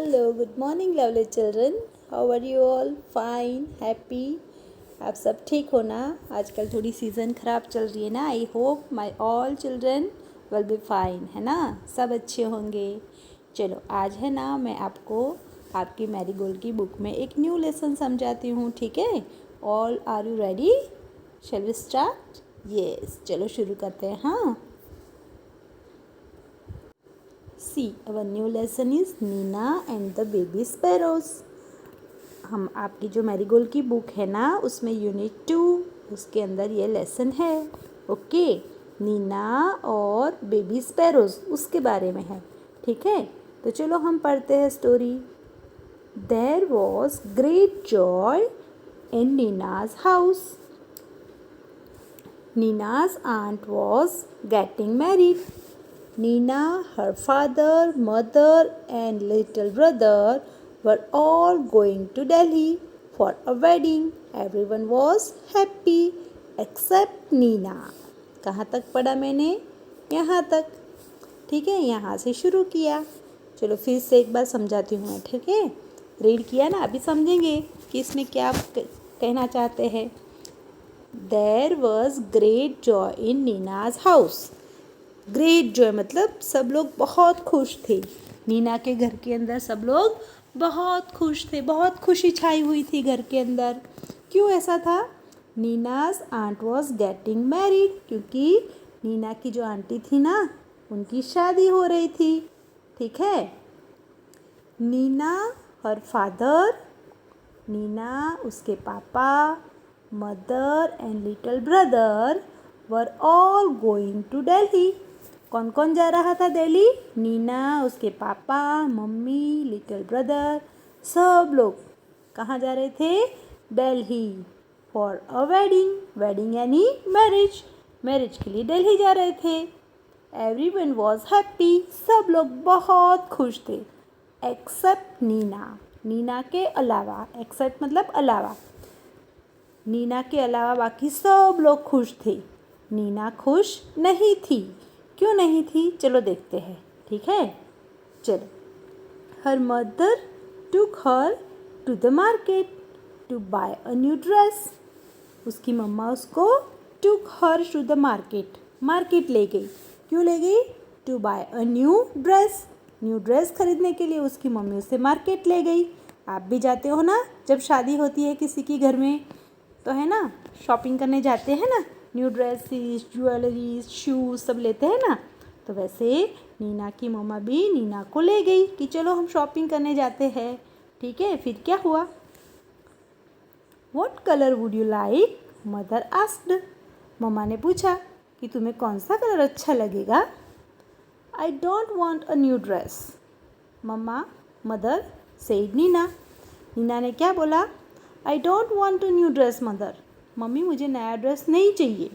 Hello, good morning lovely children. How are you all? Fine, happy. आप सब ठीक हो ना? आजकल थोड़ी सीज़न ख़राब चल रही है ना. I hope my all children will be fine, है ना? सब अच्छे होंगे. चलो आज है ना, मैं आपको आपकी मैरीगोल्ड की बुक में एक न्यू लेसन समझाती हूँ, ठीक है? All are you ready? Shall we start? Yes, चलो शुरू करते हैं. हाँ, See, our new lesson is Nina and the baby sparrows. हम आपकी जो मैरीगोल्ड की बुक है ना, उसमें यूनिट 2 उसके अंदर ये लेसन है. ओके, नीना और बेबी स्पैरोज उसके बारे में है, ठीक है? तो चलो हम पढ़ते हैं story. There was great joy in Nina's house. Nina's aunt was getting married. Nina, her father, mother and little brother were all going to Delhi for a wedding. Everyone was happy except Nina. कहाँ तक पढ़ा मैंने? यहाँ तक, ठीक है? यहाँ से शुरू किया. चलो फिर से एक बार समझाती हूँ मैं, ठीक है? रीड किया ना, अभी समझेंगे कि इसमें क्या कहना चाहते हैं. There was great joy in Nina's house. Great Joy मतलब सब लोग बहुत खुश थे. नीना के घर के अंदर सब लोग बहुत खुश थे, बहुत खुशी छाई हुई थी घर के अंदर. क्यों ऐसा था? Nina's aunt was getting married, क्योंकि नीना की जो आंटी थी ना, उनकी शादी हो रही थी, ठीक है? नीना, हर फादर, नीना उसके पापा, mother and little brother were all going to Delhi. कौन कौन जा रहा था दिल्ली? नीना, उसके पापा, मम्मी, लिटिल ब्रदर, सब लोग कहाँ जा रहे थे? Delhi for a wedding. Wedding यानी मैरिज. मैरिज के लिए दिल्ली जा रहे थे. Everyone was happy. सब लोग बहुत खुश थे. एक्सेप्ट नीना. नीना के अलावा. एक्सेप्ट मतलब अलावा. नीना के अलावा बाकी सब लोग खुश थे. नीना खुश नहीं थी. क्यों नहीं थी? चलो देखते हैं, ठीक है? चलो. हर mother took her to the market to buy a new dress. उसकी मम्मा उसको took her to the market, market ले गई. क्यों ले गई? To buy a new dress. New dress खरीदने के लिए उसकी मम्मी उसे मार्केट ले गई. आप भी जाते हो ना, जब शादी होती है किसी की घर में, तो है ना, शॉपिंग करने जाते हैं ना, न्यू ड्रेसेस, ज्वेलरीज, शूज़ सब लेते हैं ना. तो वैसे नीना की मम्मा भी नीना को ले गई कि चलो हम शॉपिंग करने जाते हैं, ठीक है? फिर क्या हुआ? What colour would you like? Mother asked. Mamma ने पूछा कि तुम्हें कौन सा कलर अच्छा लगेगा? I don't want a new dress. Mamma, mother said Nina. Nina ने क्या बोला? I don't want a new dress mother. Mummy, मुझे नया ड्रेस नहीं चाहिए.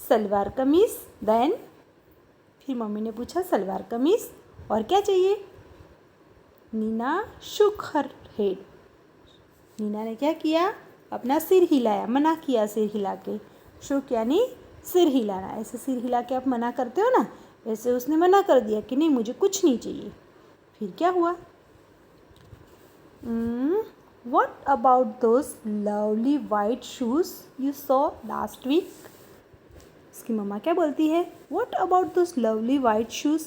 सलवार कमीज़. देन फिर मम्मी ने पूछा सलवार कमीज़ और क्या चाहिए? नीना शुक हर हेड. नीना ने क्या किया? अपना सिर हिलाया, मना किया सिर हिला के. शुक यानी सिर हिलाना. ऐसे सिर हिला के आप मना करते हो ना, वैसे उसने मना कर दिया कि नहीं, मुझे कुछ नहीं चाहिए. फिर क्या हुआ? What about those lovely white shoes you saw last week? उसकी मम्मा क्या बोलती है? What about those lovely white shoes?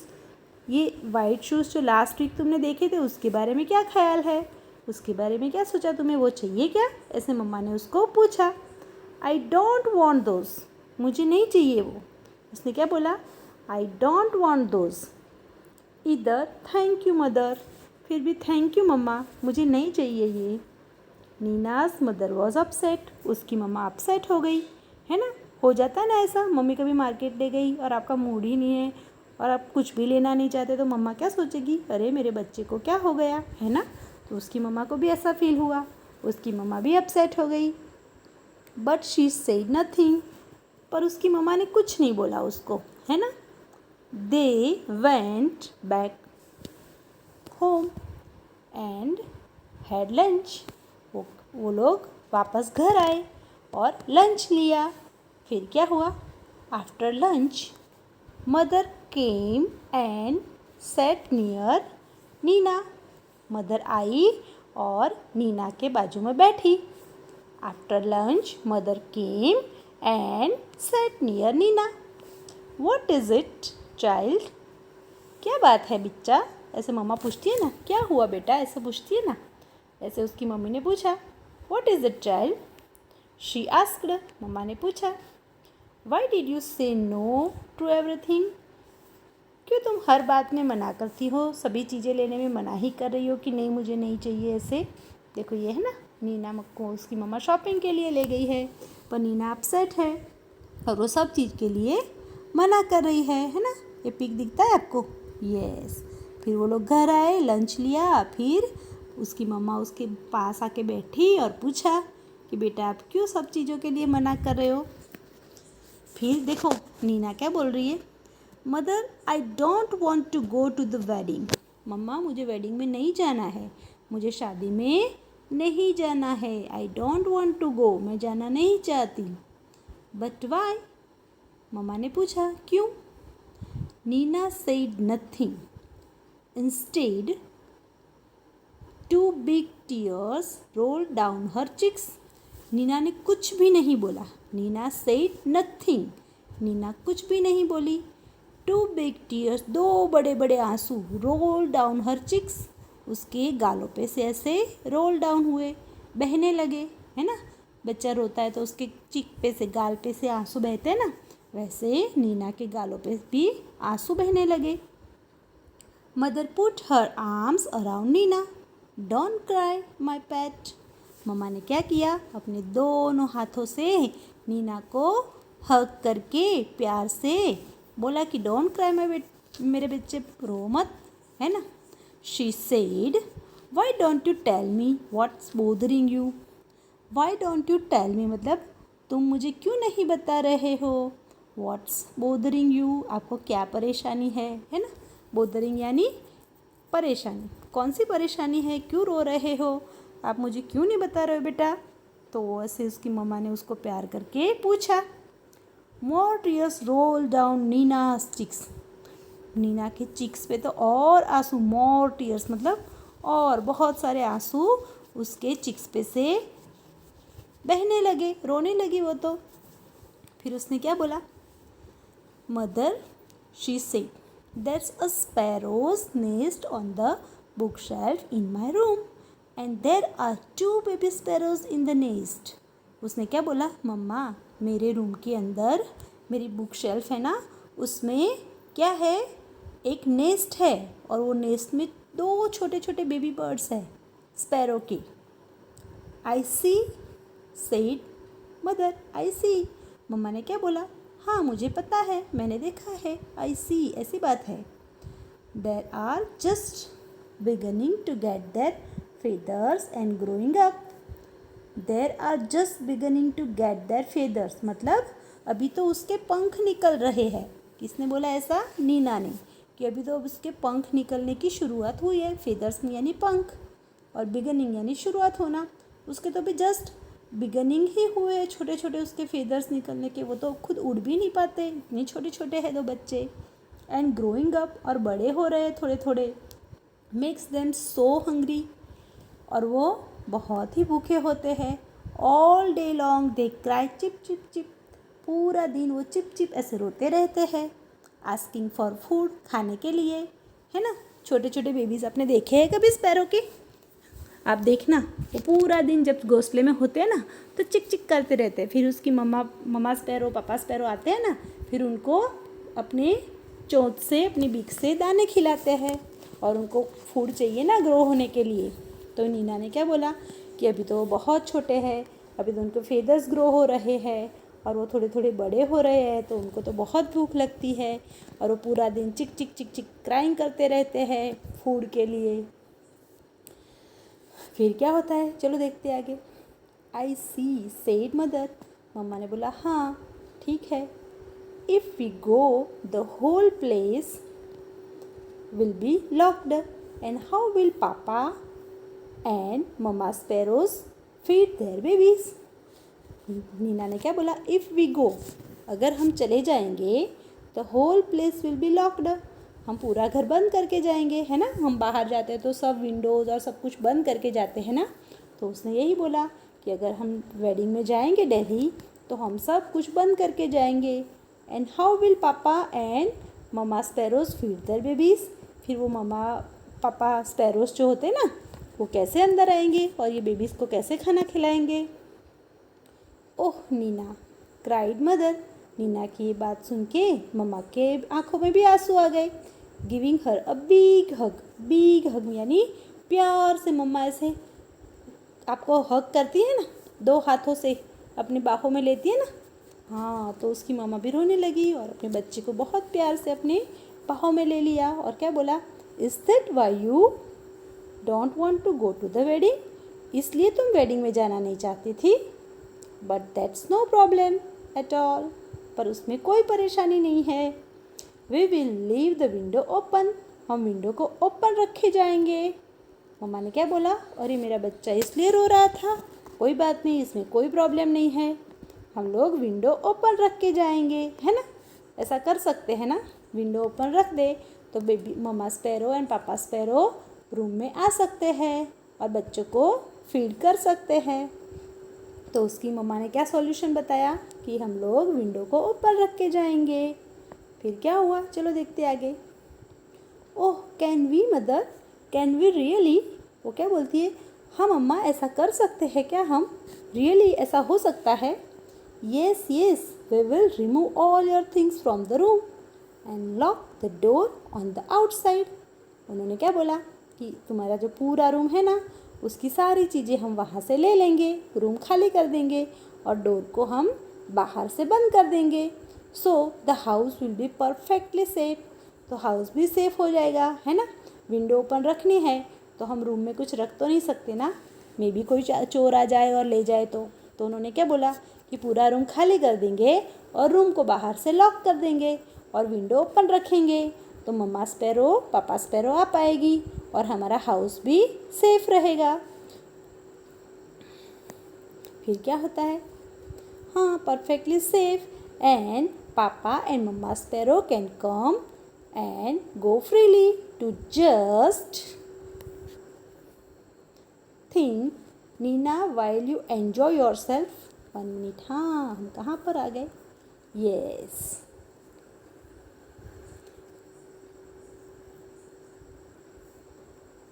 ये वाइट शूज़ जो लास्ट वीक तुमने देखे थे, उसके बारे में क्या ख्याल है? उसके बारे में क्या सोचा? तुम्हें वो चाहिए क्या? ऐसे मम्मा ने उसको पूछा. I don't want those. मुझे नहीं चाहिए वो. उसने क्या बोला? I don't want those. इधर थैंक यू मदर. फिर भी थैंक यू मम्मा, मुझे नहीं चाहिए ये. Nina's mother was upset. उसकी मम्मा अपसेट हो गई, है ना? हो जाता है ना ऐसा, मम्मी कभी मार्केट ले गई और आपका मूड ही नहीं है और आप कुछ भी लेना नहीं चाहते, तो मम्मा क्या सोचेगी? अरे मेरे बच्चे को क्या हो गया, है ना? तो उसकी मम्मा को भी ऐसा फील हुआ. उसकी मम्मा भी अपसेट हो गई. But she said nothing. पर उसकी मम्मा ने कुछ नहीं बोला उसको, है ना? They went back home and had lunch. वो लोग वापस घर आए और लंच लिया. फिर क्या हुआ? After lunch mother came and sat near Nina. Mother आई और नीना के बाजू में बैठी। After lunch mother came and sat near Nina. What is it, child? क्या बात है बच्चा? ऐसे मम्मा पूछती है ना, क्या हुआ बेटा, ऐसे पूछती है ना। ऐसे उसकी मम्मी ने पूछा, What is it, child? She asked. मम्मा ने पूछा, Why did you say no to everything? क्यों तुम हर बात में मना करती हो, सभी चीज़ें लेने में मना ही कर रही हो कि नहीं मुझे नहीं चाहिए ऐसे। देखो ये है ना, नीना को उसकी मम्मा शॉपिंग के लिए ले गई है, पर नीना अपसेट है और वो सब चीज़ के लिए मना कर रही है ना। ये पिक दिखता है आपको? यस। फिर वो लोग घर आए, लंच लिया, फिर उसकी मम्मा उसके पास आके बैठी और पूछा कि बेटा आप क्यों सब चीज़ों के लिए मना कर रहे हो। फिर देखो नीना क्या बोल रही है, mother I don't want to go to the wedding. Mamma मुझे वेडिंग में नहीं जाना है, मुझे शादी में नहीं जाना है। I don't want to go, मैं जाना नहीं चाहती। But why? मम्मा ने पूछा क्यों। Nina said nothing. Instead two big tears roll down her cheeks. Nina ने कुछ भी नहीं बोला। Neena said nothing. नीना कुछ भी नहीं बोली। टू बिग टीयर्स, दो बड़े बड़े आंसू, रोल डाउन हर चिक्स, उसके गालों पे से ऐसे रोल डाउन हुए, बहने लगे, है ना। बच्चा रोता है तो उसके चिक पे से, गाल पे से आंसू बहते हैं ना, वैसे नीना के गालों पे भी आंसू बहने लगे। Mother put her arms around Nina. Don't cry my pet. Mamma ने क्या किया, अपने दोनों हाथों से नीना को हग करके प्यार से बोला कि डोंट क्राई मेरे बच्चे, रो मत, है ना। She said why don't you tell me what's bothering you. Why don't you tell me मतलब तुम मुझे क्यों नहीं बता रहे हो। व्हाट्स बोदरिंग यू, आपको क्या परेशानी है ना। बोदरिंग यानी परेशानी, कौन सी परेशानी है, क्यों रो रहे हो, आप मुझे क्यों नहीं बता रहे हो बेटा। तो ऐसे उसकी मम्मा ने उसको प्यार करके पूछा। More tears roll down Nina's cheeks। Nina के चिक्स पे तो और आंसू, मोर टीयर्स मतलब और बहुत सारे आंसू उसके चिक्स पे से बहने लगे, रोने लगी वो तो। फिर उसने क्या बोला, mother she said that's a sparrow's nest on the book shelf in my room and there are 2 baby sparrows in the nest. उसने क्या बोला, मम्मा मेरे रूम के अंदर मेरी बुक शेल्फ है ना, उसमें क्या है, एक नेस्ट है और वो नेस्ट में 2 छोटे छोटे बेबी बर्ड्स हैं स्पैरो के। आई सी सेड मदर, आई सी। मम्मा ने क्या बोला, हाँ मुझे पता है, मैंने देखा है, आई सी, ऐसी बात है। There are just beginning to get their feathers and growing up. There are just beginning to get their feathers मतलब अभी तो उसके पंख निकल रहे हैं। किसने बोला ऐसा, नीना ने, कि अभी तो उसके पंख निकलने की शुरुआत हुई है। फेदर्स यानी पंख और बिगनिंग यानी शुरुआत होना, उसके तो अभी जस्ट बिगनिंग ही हुए हैं, छोटे छोटे उसके फेदर्स निकलने के, वो तो खुद उड़ भी नहीं पाते, इतने छोटे छोटे हैं दो बच्चे। एंड ग्रोइंग अप और बड़े हो रहे हैं थोड़े थोड़े। मेक्स देम सो हंग्री और वो बहुत ही भूखे होते हैं। All day long they cry chip chip chip, पूरा दिन वो चिप चिप ऐसे रोते रहते हैं। आस्किंग फॉर फूड, खाने के लिए, है ना। छोटे छोटे बेबीज़ आपने देखे हैं कभी स्पैरो के, आप देखना वो पूरा दिन जब घोंसले में होते हैं ना तो चिक चिक करते रहते हैं। फिर उसकी मम्मा स्पैरो पापा स्पैरो आते हैं ना, फिर उनको अपने चोंच से, अपनी बीक से दाने खिलाते हैं और उनको फूड चाहिए ना ग्रो होने के लिए। तो नीना ने क्या बोला कि अभी तो वो बहुत छोटे हैं, अभी तो उनको फेदर्स ग्रो हो रहे हैं और वो थोड़े थोड़े बड़े हो रहे हैं, तो उनको तो बहुत भूख लगती है और वो पूरा दिन चिक चिक चिक चिक क्राइंग करते रहते हैं फूड के लिए। फिर क्या होता है, चलो देखते हैं आगे। आई सी सेड मदर, मम्मा ने बोला हाँ ठीक है। If we go the whole place will be locked and how will papa and mamma sparrows feed their babies. Nina ने क्या बोला, इफ़ वी गो, अगर हम चले जाएंगे, the whole place will be locked, हम पूरा घर बंद करके जाएंगे, है ना। हम बाहर जाते हैं तो सब विंडोज़ और सब कुछ बंद करके जाते हैं ना। तो उसने यही बोला कि अगर हम वेडिंग में जाएंगे दिल्ली तो हम सब कुछ बंद करके जाएंगे। And how will papa and mama sparrows feed there babies. फिर वो ममा पापा स्पैरोज जो होते हैं ना, वो कैसे अंदर आएंगे और ये बेबीज़ को कैसे खाना खिलाएंगे। ओह नीना, क्राइड मदर। नीना की ये बात सुन के मम्मा के आंखों में भी आंसू आ गए। गिविंग हर अ बिग हग यानी प्यार से मम्मा ऐसे आपको हग करती है ना, 2 हाथों से अपने बाहों में लेती है ना। हाँ, तो उसकी मम्मा भी रोने लगी और अपने बच्चे को बहुत प्यार से अपने बाहों में ले लिया और क्या बोला, is that why you don't want to go to the wedding. इसलिए तुम वेडिंग में जाना नहीं चाहती थी। But that's no problem at all. पर उसमें कोई परेशानी नहीं है। We will leave the window open. हम विंडो को ओपन रखे जाएंगे। मम्मा ने क्या बोला, अरे मेरा बच्चा इसलिए रो रहा था, कोई बात नहीं, इसमें कोई प्रॉब्लम नहीं है, हम लोग विंडो ओपन रख के जाएंगे, है ना। ऐसा कर सकते हैं ना, विंडो ओपन रख दे तो baby mamma sparrow and papa sparrow room में आ सकते हैं और बच्चों को फीड कर सकते हैं। तो उसकी मम्मा ने क्या सॉल्यूशन बताया कि हम लोग विंडो को ओपन रख के जाएंगे। फिर क्या हुआ, चलो देखते आगे। Oh can we mother, can we really. वो क्या बोलती है, हाँ मम्मा ऐसा कर सकते हैं क्या हम, रियली ऐसा हो सकता है। Yes yes, we will remove all your things from the room and lock the door on the outside. उन्होंने क्या बोला कि तुम्हारा जो पूरा रूम है ना, उसकी सारी चीज़ें हम वहाँ से ले लेंगे, रूम खाली कर देंगे और डोर को हम बाहर से बंद कर देंगे। So the house will be perfectly safe. तो हाउस भी सेफ हो जाएगा, है ना। विंडो ओपन रखनी है तो हम रूम में कुछ रख तो नहीं सकते ना, मे बी कोई चोर आ जाए और ले जाए तो उन्होंने क्या बोला कि पूरा रूम खाली कर देंगे और रूम को बाहर से लॉक कर देंगे और विंडो ओपन रखेंगे। तो मम्मा स्पैरो पापा स्पैरो आ पाएगी और हमारा हाउस भी सेफ रहेगा। फिर क्या होता है, हाँ perfectly safe and papa and mamma sparrow can come and go freely too just think Nina while you enjoy yourself. 1 minute, हाँ हम कहाँ पर आ गए, yes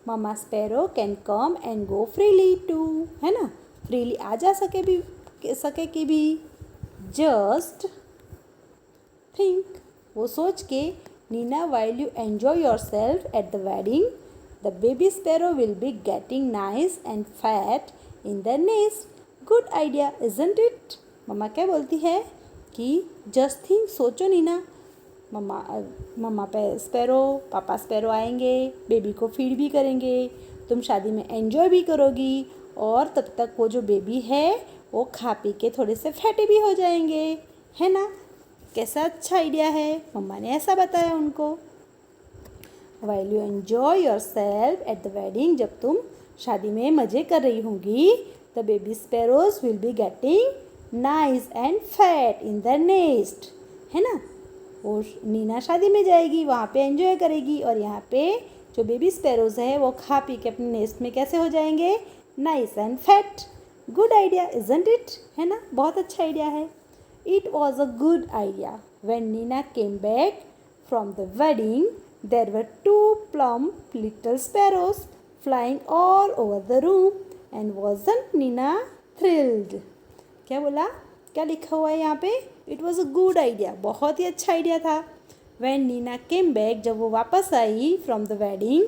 mamma sparrow can come and go freely too, है ना, फ्रीली आ जा सके कि भी। जस्ट थिंक, वो सोच के, Nina while you enjoy yourself at the wedding the baby sparrow will be getting nice and fat in the nest. Good idea isn't it. Mamma क्या बोलती है कि जस्ट थिंक, सोचो Nina, mamma sparrow papa sparrow आएंगे, baby को feed भी करेंगे, तुम शादी में एंजॉय भी करोगी और तब तक वो जो बेबी है वो खा पी के थोड़े से फैटे भी हो जाएंगे, है ना। कैसा अच्छा आइडिया है, मम्मा ने ऐसा बताया उनको। While you enjoy yourself at the wedding, जब तुम शादी में मज़े कर रही होंगी, the baby sparrows will be getting nice and fat in the nest, है ना। वो नीना शादी में जाएगी, वहाँ पे एंजॉय करेगी और यहाँ पे जो बेबी स्पैरोज है वो खा पी के अपने नेस्ट में कैसे हो जाएंगे, nice and fat. Good idea isn't it, है ना, बहुत अच्छा आइडिया है। It was a good idea. When Nina came back from the wedding there were 2 plump little sparrows flying all over the room and wasn't Nina thrilled। क्या बोला, क्या लिखा हुआ है यहाँ पे, it was a good idea, बहुत ही अच्छा आइडिया था। व्हेन नीना केम बैक, जब वो वापस आई from the wedding,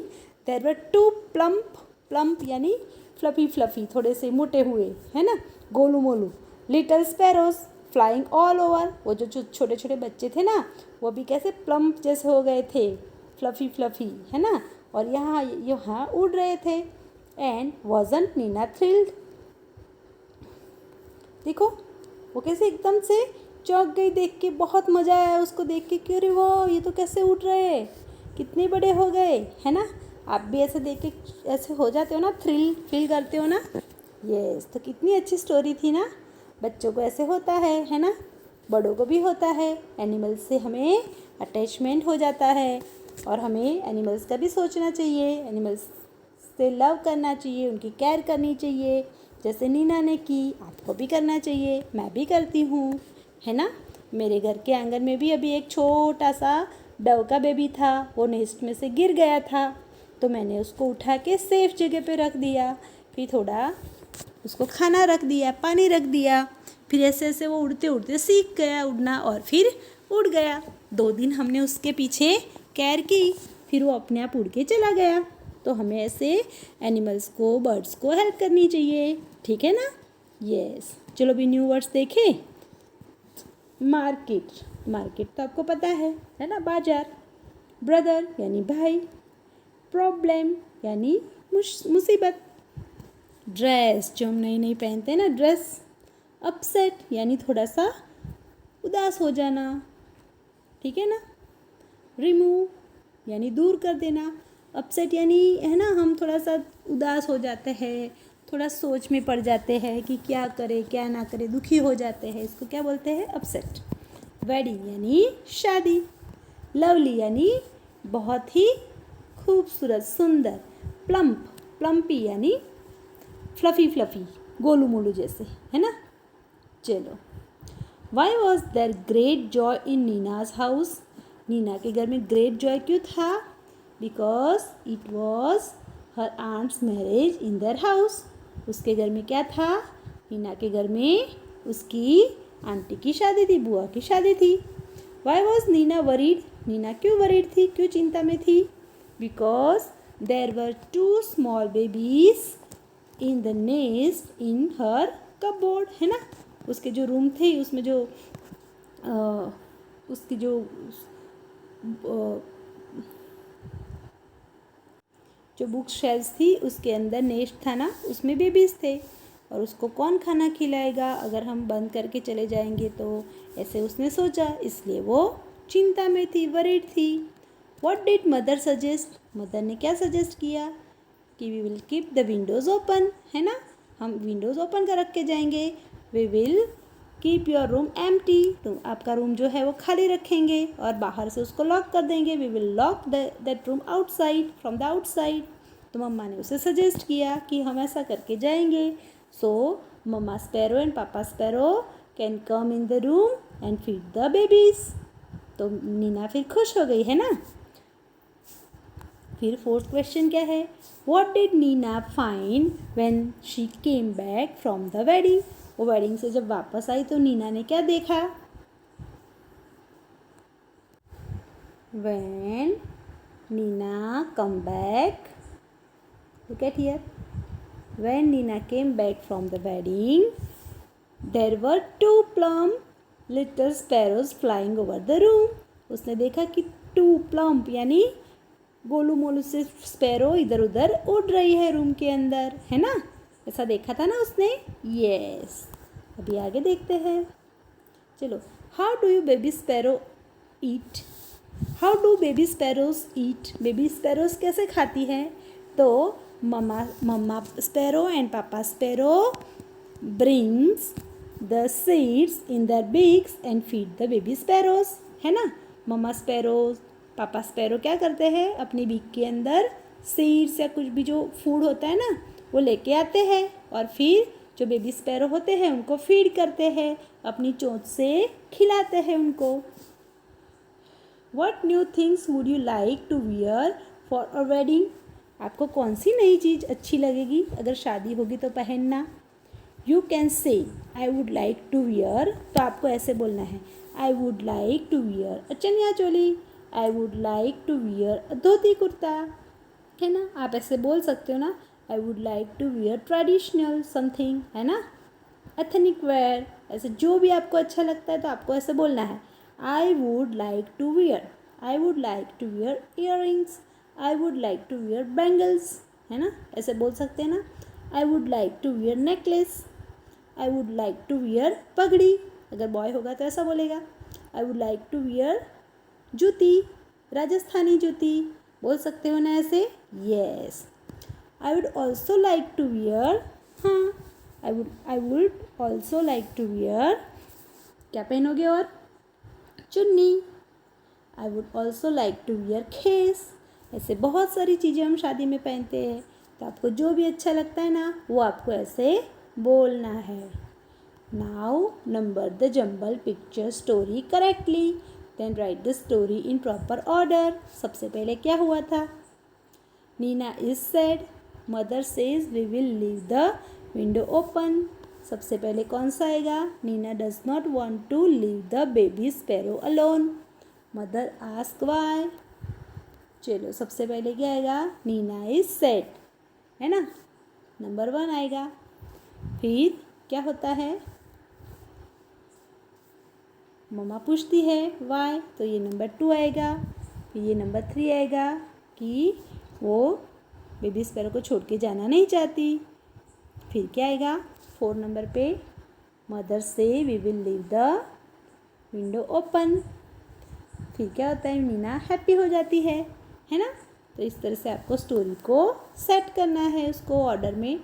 there were 2 plump यानी फ्लफी थोड़े से मोटे हुए, है ना, गोलू मोलू, little sparrows flying all over. वो जो छोटे छोटे बच्चे थे ना, वो भी कैसे प्लम्प जैसे हो गए थे, फ्लफी, है ना, और यहाँ उड़ रहे थे। एंड वॉजंट नीना थ्रिल्ड, देखो वो कैसे एकदम से चौंक गई देख के, बहुत मज़ा आया उसको देख के कि अरे वाह ये तो कैसे उड़ रहे हैं, कितने बड़े हो गए, है ना। आप भी ऐसे देख के ऐसे हो जाते हो ना, थ्रिल फील करते हो ना। यस, तो कितनी अच्छी स्टोरी थी ना। बच्चों को ऐसे होता है ना, बड़ों को भी होता है, एनिमल से हमें अटैचमेंट हो जाता है। और हमें एनिमल्स का भी सोचना चाहिए, एनिमल्स से लव करना चाहिए, उनकी केयर करनी चाहिए। जैसे नीना ने की, आपको भी करना चाहिए, मैं भी करती हूँ, है ना। मेरे घर के आंगन में भी अभी एक छोटा सा डव का बेबी था, वो नेस्ट में से गिर गया था, तो मैंने उसको उठा के सेफ जगह पे रख दिया, फिर थोड़ा उसको खाना रख दिया, पानी रख दिया, फिर ऐसे ऐसे वो उड़ते उड़ते सीख गया उड़ना और फिर उड़ गया। 2 दिन हमने उसके पीछे केयर की, फिर वो अपने आप उड़ के चला गया। तो हमें ऐसे एनिमल्स को, बर्ड्स को हेल्प करनी चाहिए, ठीक है ना। यस, चलो भी न्यू वर्ड्स देखें। मार्केट, मार्केट तो आपको पता है ना, बाजार। ब्रदर यानी भाई। प्रॉब्लम यानी मुसीबत। ड्रेस जो हम नई नई पहनते हैं ना, ड्रेस। अपसेट यानी थोड़ा सा उदास हो जाना, ठीक है ना। रिमूव यानी दूर कर देना। अपसेट यानी है ना, हम थोड़ा सा उदास हो जाते हैं, थोड़ा सोच में पड़ जाते हैं कि क्या करें क्या ना करें, दुखी हो जाते हैं, इसको क्या बोलते हैं, अपसेट। वेडिंग यानी शादी। लवली यानी बहुत ही खूबसूरत, सुंदर। प्लम्प, प्लम्पी यानी फ्लफ़ी फ्लफ़ी, गोलू मोलू जैसे, है ना। चलो, why was there great joy in Nina's house. Nina के घर में ग्रेट जॉय क्यों था? Because it was her aunt's marriage in their house. उसके घर में क्या था? नीना के घर में उसकी आंटी की शादी थी, बुआ की शादी थी। Why was Nina worried. Nina क्यों वरीड थी, क्यों चिंता में थी? Because there were 2 small babies in the nest in her cupboard, है ना। उसके जो रूम थे उसमें जो उसकी जो बुक शेल्फ थी उसके अंदर नेस्ट था ना, उसमें बेबीज़ थे, और उसको कौन खाना खिलाएगा अगर हम बंद करके चले जाएंगे तो, ऐसे उसने सोचा, इसलिए वो चिंता में थी, वरीड थी। What did mother suggest. Mother ने क्या सजेस्ट किया कि we will keep the windows open, है ना, हम विंडोज़ ओपन कर रख के जाएंगे। We will keep your room empty, तो आपका रूम जो है वो खाली रखेंगे और बाहर से उसको लॉक कर देंगे। We will lock that room outside, from the outside. तो मम्मा ने उसे सजेस्ट किया कि हम ऐसा करके जाएंगे। सो मम्मा sparrow and papa sparrow can come in the room and feed the babies. तो नीना फिर खुश हो गई, है ना। फिर 4th क्वेश्चन क्या है? What did Nina find when she came back from the wedding. वो वेडिंग से जब वापस आई तो नीना ने क्या देखा? When Nina come back, look at here, when Nina came back from the wedding there were 2 plump little sparrows flying over the room. उसने देखा कि 2 plump यानी गोलू मोलू से स्पैरो इधर उधर उड़ रही है रूम के अंदर, है ना। ऐसा देखा था ना उसने। यस, अभी आगे देखते हैं। चलो, how do you baby sparrow eat. How do baby sparrows eat. Baby sparrows कैसे खाती है? तो mamma sparrow and papa sparrow brings the seeds in their beaks and feed the baby sparrows, है ना। मम्मा स्पैरोज, पापा स्पैरो क्या करते हैं, अपनी बीक के अंदर सीड्स या कुछ भी जो फूड होता है ना वो लेके आते हैं, और फिर जो बेबी स्पैरो होते हैं उनको फीड करते हैं, अपनी चोंच से खिलाते हैं उनको। What new things would you like to wear for a wedding. आपको कौन सी नई चीज़ अच्छी लगेगी अगर शादी होगी तो पहनना? You can say I would like to wear, तो आपको ऐसे बोलना है, I would like to wear a chaniya choli, I would like to wear a dhoti kurta, है ना। आप ऐसे बोल सकते हो ना, I would like to wear traditional something, है ना, एथनिक वेयर, ऐसे जो भी आपको अच्छा लगता है तो आपको ऐसे बोलना है। I would like to wear, I would like to wear earrings, I would like to wear bangles, है ना, ऐसे बोल सकते हैं ना। I would like to wear necklace, I would like to wear pagri, अगर बॉय होगा तो ऐसा बोलेगा। I would like to wear jutti, Rajasthani jutti, बोल सकते हो ना ऐसे। Yes, I would also like to wear, हाँ, I would also like to wear, क्या पहनोगे और? चुन्नी। I would also like to wear khes. ऐसे बहुत सारी चीज़ें हम शादी में पहनते हैं, तो आपको जो भी अच्छा लगता है ना वो आपको ऐसे बोलना है। Now number the jumble picture story correctly, then write the story in proper order. सबसे पहले क्या हुआ था? Nina is said, mother says we will leave the window open. सबसे पहले कौन सा आएगा? Nina does not want to leave the baby sparrow alone. Mother ask why. चलो सबसे पहले क्या आएगा? नीना इज सेड, है ना, नंबर 1 आएगा। फिर क्या होता है? मम्मा पूछती है वाई, तो ये नंबर 2 आएगा। फिर ये नंबर 3 आएगा कि वो बेबी स्पैरो को छोड़ के जाना नहीं चाहती। फिर क्या आएगा 4 नंबर पे? मदर से we will leave the window open. फिर क्या होता है? नीना हैप्पी हो जाती है ना। तो इस तरह से आपको स्टोरी को सेट करना है, उसको ऑर्डर में।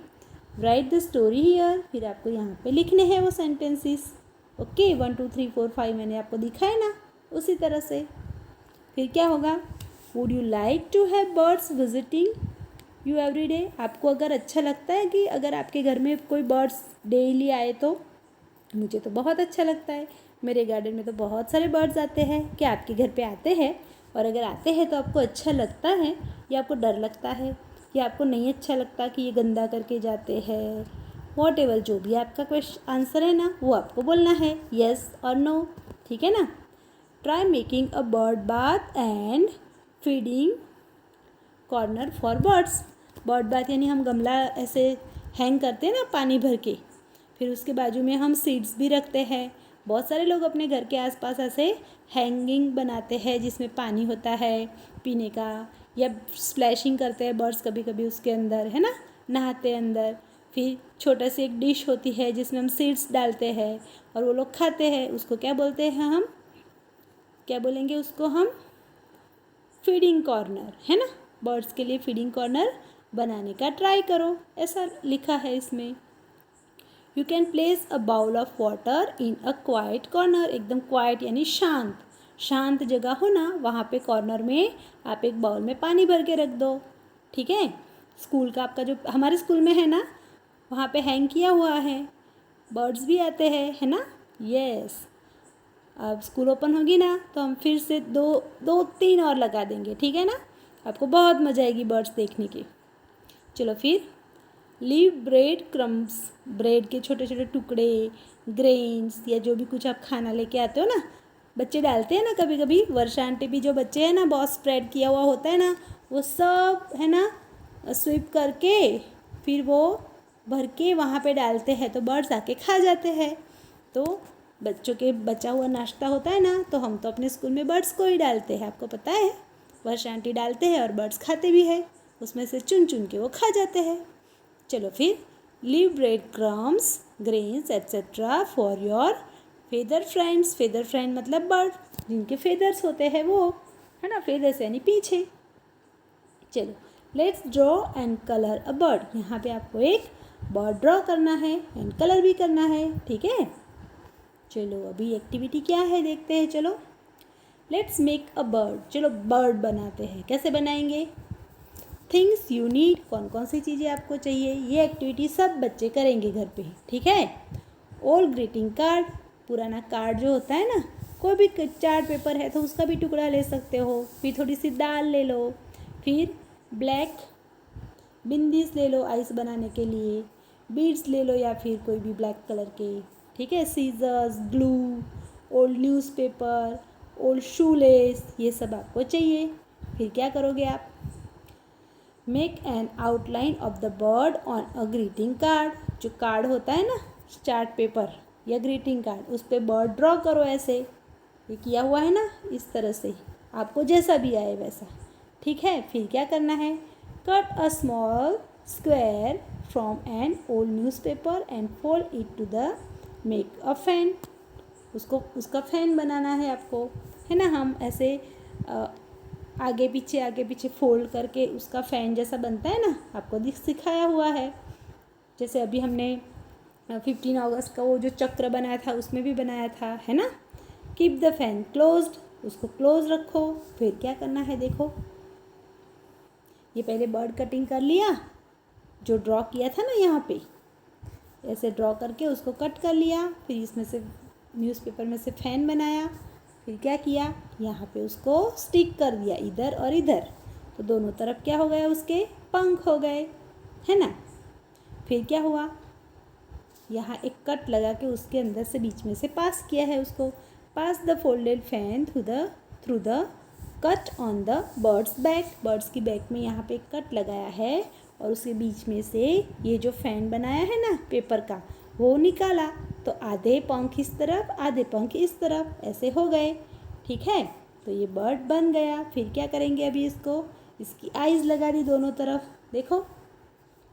राइट द स्टोरी हियर, फिर आपको यहाँ पे लिखने हैं वो सेंटेंसेस। ओके, 1 2 3 4 5 मैंने आपको दिखाया ना, उसी तरह से। फिर क्या होगा? Would you like to have birds visiting you every day. आपको अगर अच्छा लगता है कि अगर आपके घर में कोई बर्ड्स डेली आए तो? मुझे तो बहुत अच्छा लगता है, मेरे गार्डन में तो बहुत सारे बर्ड्स आते हैं। क्या आपके घर पे आते हैं? और अगर आते हैं तो आपको अच्छा लगता है या आपको डर लगता है या आपको नहीं अच्छा लगता कि ये गंदा करके जाते हैं? वॉट एवर, जो भी आपका क्वेश्चन आंसर है ना वो आपको बोलना है, येस और नो। ठीक है ना। Try making a bird bath and feeding corner for birds. Bird bath यानी हम गमला ऐसे हैंग करते हैं ना पानी भर के, फिर उसके बाजू में हम सीड्स भी रखते हैं। बहुत सारे लोग अपने घर के आसपास ऐसे हैंगिंग बनाते हैं जिसमें पानी होता है पीने का, या स्प्लैशिंग करते हैं बर्ड्स कभी कभी उसके अंदर, है ना, नहाते अंदर। फिर छोटा सी एक डिश होती है जिसमें हम सीड्स डालते हैं और वो लोग खाते हैं। उसको क्या बोलते हैं हम? क्या बोलेंगे उसको हम? फीडिंग कॉर्नर, है ना। बर्ड्स के लिए फीडिंग कॉर्नर बनाने का ट्राई करो, ऐसा लिखा है इसमें। You can place a bowl of water in a quiet corner. एकदम क्वाइट यानी शांत, शांत जगह हो ना, वहाँ पे कॉर्नर में आप एक बाउल में पानी भर के रख दो। ठीक है। स्कूल का आपका जो हमारे स्कूल में है ना, वहाँ पे हैंग किया हुआ है, बर्ड्स भी आते हैं, है ना। यस, अब स्कूल ओपन होगी ना तो हम फिर से 2-3 और लगा देंगे, ठीक है ना। आपको बहुत मज़ा आएगी बर्ड्स देखने की। चलो फिर, लीव ब्रेड क्रम्स, ब्रेड के छोटे छोटे टुकड़े, ग्रेन्स या जो भी कुछ आप खाना लेके आते हो ना, बच्चे डालते हैं ना कभी कभी। वर्षा आंटी भी जो बच्चे हैं ना, बहुत स्प्रेड किया हुआ होता है ना, वो सब है ना स्वीप करके फिर वो भर के वहाँ पे डालते हैं, तो बर्ड्स आके खा जाते हैं। तो बच्चों के बचा हुआ नाश्ता होता है ना, तो हम तो अपने स्कूल में बर्ड्स को ही डालते हैं, आपको पता है। वर्षा आंटी डालते हैं और बर्ड्स खाते भी है, उसमें से चुन चुन के वो खा जाते हैं। चलो फिर, leave bread crumbs, grains etcetera for your feather friends. Feather friend मतलब बर्ड जिनके फेदर्स होते हैं वो, है ना, फेदर्स यानी पीछे। चलो, let's draw and colour a bird. यहाँ पे आपको एक बर्ड ड्रॉ करना है एंड कलर भी करना है, ठीक है। चलो अभी एक्टिविटी क्या है देखते हैं। चलो, लेट्स मेक अ बर्ड। चलो बर्ड बनाते हैं, कैसे बनाएंगे? थिंग्स यू नीड, कौन कौन सी चीज़ें आपको चाहिए, ये एक्टिविटी सब बच्चे करेंगे घर पे, ठीक है। ओल्ड ग्रीटिंग कार्ड, पुराना कार्ड जो होता है ना, कोई भी चार्ट पेपर है तो उसका भी टुकड़ा ले सकते हो। फिर थोड़ी सी दाल ले लो, फिर ब्लैक बिंदीस ले लो आइस बनाने के लिए, बीड्स ले लो या फिर कोई भी ब्लैक कलर के, ठीक है। Scissors, glue, old newspaper, old shoelace, ये सब आपको चाहिए। फिर क्या करोगे आप? Make an outline of the bird on a greeting card. जो कार्ड होता है ना, चार्ट पेपर या ग्रीटिंग कार्ड, उस पर बर्ड ड्रॉ करो ऐसे। ये किया हुआ है ना, इस तरह से आपको जैसा भी आए वैसा, ठीक है। फिर क्या करना है? Cut a small square from an old newspaper and fold it to the make a fan. उसको उसका फैन बनाना है आपको, है ना। हम ऐसे आगे पीछे फोल्ड करके उसका फ़ैन जैसा बनता है ना, आपको सिखाया हुआ है। जैसे अभी हमने 15 अगस्त का वो जो चक्र बनाया था उसमें भी बनाया था, है ना। कीप द फैन क्लोज्ड, उसको क्लोज रखो। फिर क्या करना है देखो, ये पहले बर्ड कटिंग कर लिया, जो ड्रॉ किया था ना यहाँ पे, ऐसे ड्रॉ करके उसको कट कर लिया। फिर इसमें से न्यूज़पेपर में से फैन बनाया। फिर क्या किया, यहाँ पे उसको स्टिक कर दिया इधर और इधर, तो दोनों तरफ क्या हो गया, उसके पंख हो गए, है ना। फिर क्या हुआ, यहाँ एक कट लगा के उसके अंदर से बीच में से पास किया है उसको। Pass the folded fan through the cut on the bird's back. Bird's की बैक में यहाँ पे एक कट लगाया है और उसके बीच में से ये जो फैन बनाया है ना पेपर का, वो निकाला। तो आधे पंख इस तरफ, आधे पंख इस तरफ, ऐसे हो गए। ठीक है, तो ये बर्ड बन गया। फिर क्या करेंगे, अभी इसकी आइज़ लगा दी दोनों तरफ, देखो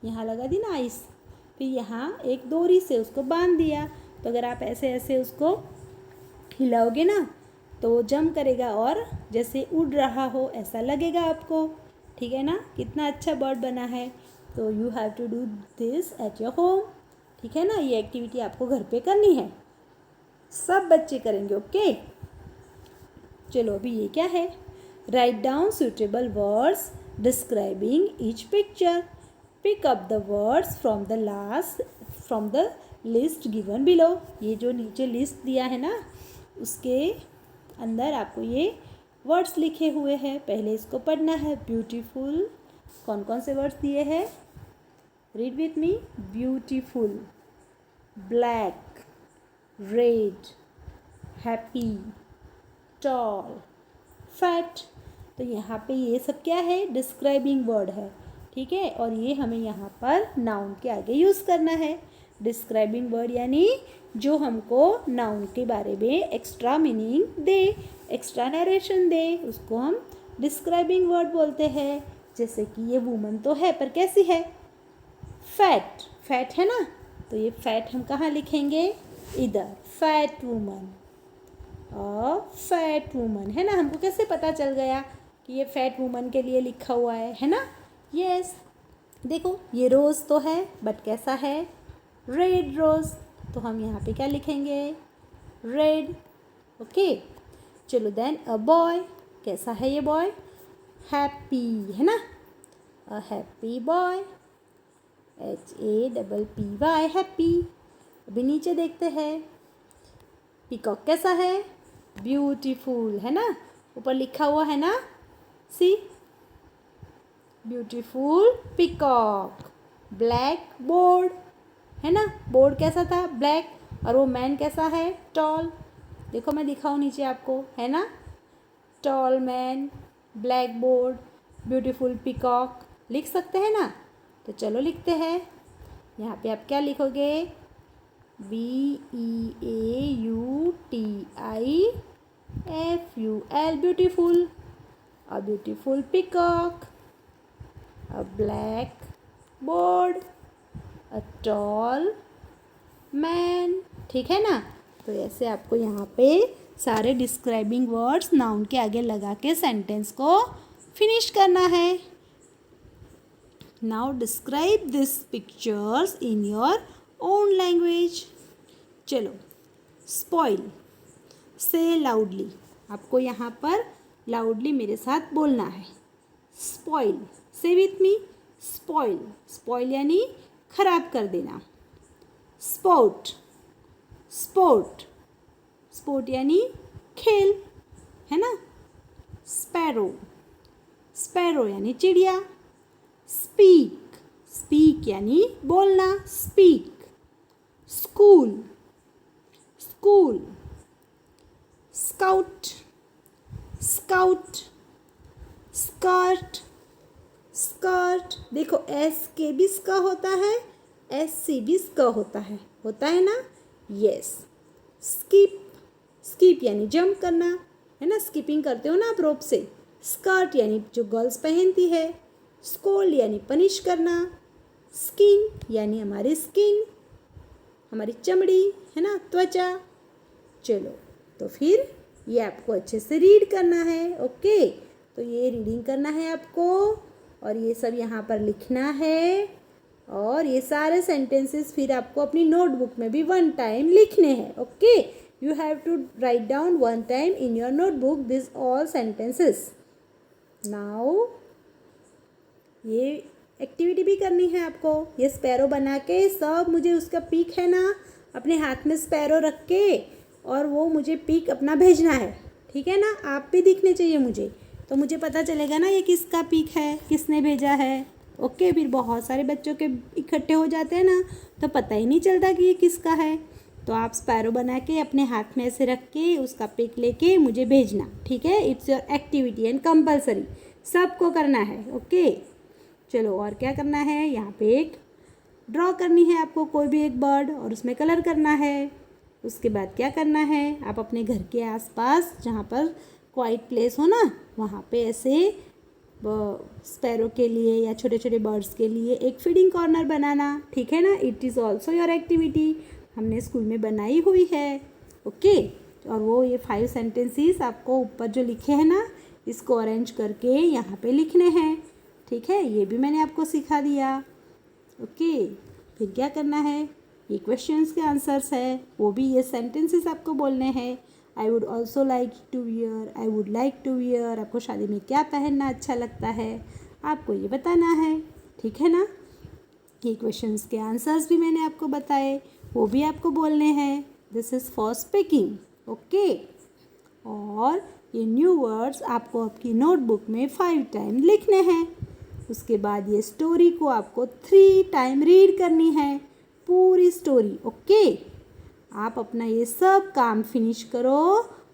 यहाँ लगा दी ना आइज़। फिर यहाँ एक डोरी से उसको बांध दिया। तो अगर आप ऐसे ऐसे उसको हिलाओगे ना तो वो जंप करेगा और जैसे उड़ रहा हो ऐसा लगेगा आपको। ठीक है ना, कितना अच्छा बर्ड बना है। तो you have to do this at your home. ठीक है ना, ये एक्टिविटी आपको घर पे करनी है, सब बच्चे करेंगे। ओके, चलो अभी ये क्या है, write down suitable words describing each picture. Pick up the words from the list given below. ये जो नीचे लिस्ट दिया है ना उसके अंदर आपको ये वर्ड्स लिखे हुए हैं, पहले इसको पढ़ना है। ब्यूटीफुल, कौन कौन से वर्ड्स दिए हैं, read with me. Beautiful, black, red, happy, tall, fat. तो यहाँ पे ये सब क्या है, डिस्क्राइबिंग वर्ड है। ठीक है, और ये हमें यहाँ पर नाउन के आगे यूज़ करना है। डिस्क्राइबिंग वर्ड यानी जो हमको नाउन के बारे में एक्स्ट्रा मीनिंग दे, एक्स्ट्रा नरेशन दे, उसको हम डिस्क्राइबिंग वर्ड बोलते हैं। जैसे कि ये वुमन तो है पर कैसी है, फैट, फैट है ना, तो ये फैट हम कहाँ लिखेंगे, इधर, फैट वुमन। फैट वुमन है ना, हमको कैसे पता चल गया कि ये फैट वुमन के लिए लिखा हुआ है ना। यस, देखो ये रोज़ तो है बट कैसा है, रेड रोज़। तो हम यहाँ पे क्या लिखेंगे, रेड। ओके, चलो देन अ बॉय, कैसा है ये बॉय, हैप्पी है ना, a happy boy, HAPPY, happy. अभी नीचे देखते हैं, पीकॉक कैसा है, ब्यूटीफुल है ना, ऊपर लिखा हुआ है ना, सी, ब्यूटीफुल पीकॉक। ब्लैक बोर्ड है ना, बोर्ड कैसा था, ब्लैक, और वो मैन कैसा है, टॉल। देखो मैं दिखाऊँ नीचे आपको, है ना, tall man, black board, beautiful peacock, लिख सकते हैं ना। तो चलो लिखते हैं, यहाँ पे आप क्या लिखोगे, BEAUTIFUL, beautiful, a beautiful peacock, a black board, a tall man. ठीक है ना, तो ऐसे आपको यहाँ पे सारे डिस्क्राइबिंग वर्ड्स नाउन के आगे लगा के सेंटेंस को फिनिश करना है। Now describe this pictures in your own language. चलो, स्पॉइल, से लाउडली, आपको यहाँ पर लाउडली मेरे साथ बोलना है। स्पॉइल, से विथ मी, स्पॉइल, स्पॉइल यानी खराब कर देना। स्पोर्ट, स्पोर्ट, स्पोर्ट यानी खेल, है ना। स्पैरो, स्पैरो यानी चिड़िया। स्पीक, स्पीक यानी बोलना, speak. School, school. Scout, scout. Skirt, skirt. देखो एस के भी स्का होता है, एस सी भी स्का होता है ना। यस। स्किप, स्किप यानी जंप करना, है ना, स्किपिंग करते हो ना आप रोप से। स्कर्ट यानी जो गर्ल्स पहनती है। स्कोल्ड यानी पनिश करना। स्किन यानी हमारी स्किन, हमारी चमड़ी, है ना, त्वचा। चलो, तो फिर ये आपको अच्छे से रीड करना है। ओके, तो ये रीडिंग करना है आपको और ये सब यहाँ पर लिखना है और ये सारे सेंटेंसेस फिर आपको अपनी नोटबुक में भी 1 टाइम लिखने हैं। Okay, You have to write down one time in your notebook these all sentences. Now ये एक्टिविटी भी करनी है आपको. ये स्पैरो बना के सब मुझे उसका पिक है ना अपने हाथ में स्पैरो रख के और वो मुझे पिक अपना भेजना है. ठीक है ना. आप भी दिखने चाहिए मुझे, तो मुझे पता चलेगा ना ये किसका पिक है, किसने भेजा है. ओके. फिर बहुत सारे बच्चों के इकट्ठे हो जाते हैं ना तो पता ही नहीं चलता कि ये किसका है. तो आप स्पैरो बना के अपने हाथ में ऐसे रख के उसका पिक लेके मुझे भेजना. ठीक है. It's your activity and compulsory. सबको करना है. ओके. चलो और क्या करना है. यहाँ पे एक ड्रॉ करनी है आपको कोई भी एक बर्ड और उसमें कलर करना है. उसके बाद क्या करना है, आप अपने घर के आसपास जहाँ पर क्वाइट प्लेस हो ना वहाँ पे ऐसे स्पैरो के लिए या छोटे छोटे बर्ड्स के लिए एक फीडिंग कॉर्नर बनाना. ठीक है ना. It is also your activity. हमने स्कूल में बनाई हुई है. ओके. और वो ये 5 सेंटेंसेस आपको ऊपर जो लिखे हैं ना इसको अरेंज करके यहाँ पे लिखने हैं. ठीक है. ये भी मैंने आपको सिखा दिया. ओके. फिर क्या करना है, ये क्वेश्चंस के आंसर्स है वो भी ये सेंटेंसेस आपको बोलने हैं. I would also like to wear, I would like to wear. आपको शादी में क्या पहनना अच्छा लगता है आपको ये बताना है. ठीक है ना. ये क्वेश्चंस के आंसर्स भी मैंने आपको बताए वो भी आपको बोलने हैं. This is for speaking. Okay. और ये न्यू वर्ड्स आपको आपकी नोटबुक में 5 टाइम लिखने हैं. उसके बाद ये स्टोरी को आपको 3 टाइम रीड करनी है पूरी स्टोरी. ओके. आप अपना ये सब काम फिनिश करो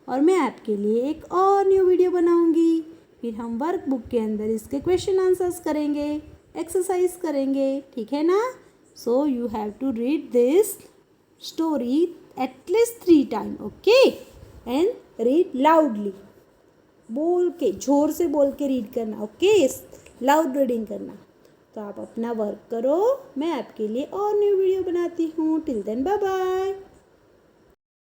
और मैं आपके लिए एक और न्यू वीडियो बनाऊंगी. फिर हम वर्कबुक के अंदर इसके क्वेश्चन आंसर्स करेंगे, एक्सरसाइज करेंगे. ठीक है ना. So you have to read this स्टोरी एटलीस्ट 3 time. Okay. And read loudly. बोल के जोर से बोल के रीड करना. ओके. लाउड रीडिंग करना. तो आप अपना वर्क करो. मैं आपके लिए और न्यू वीडियो बनाती हूँ. Till then bye bye.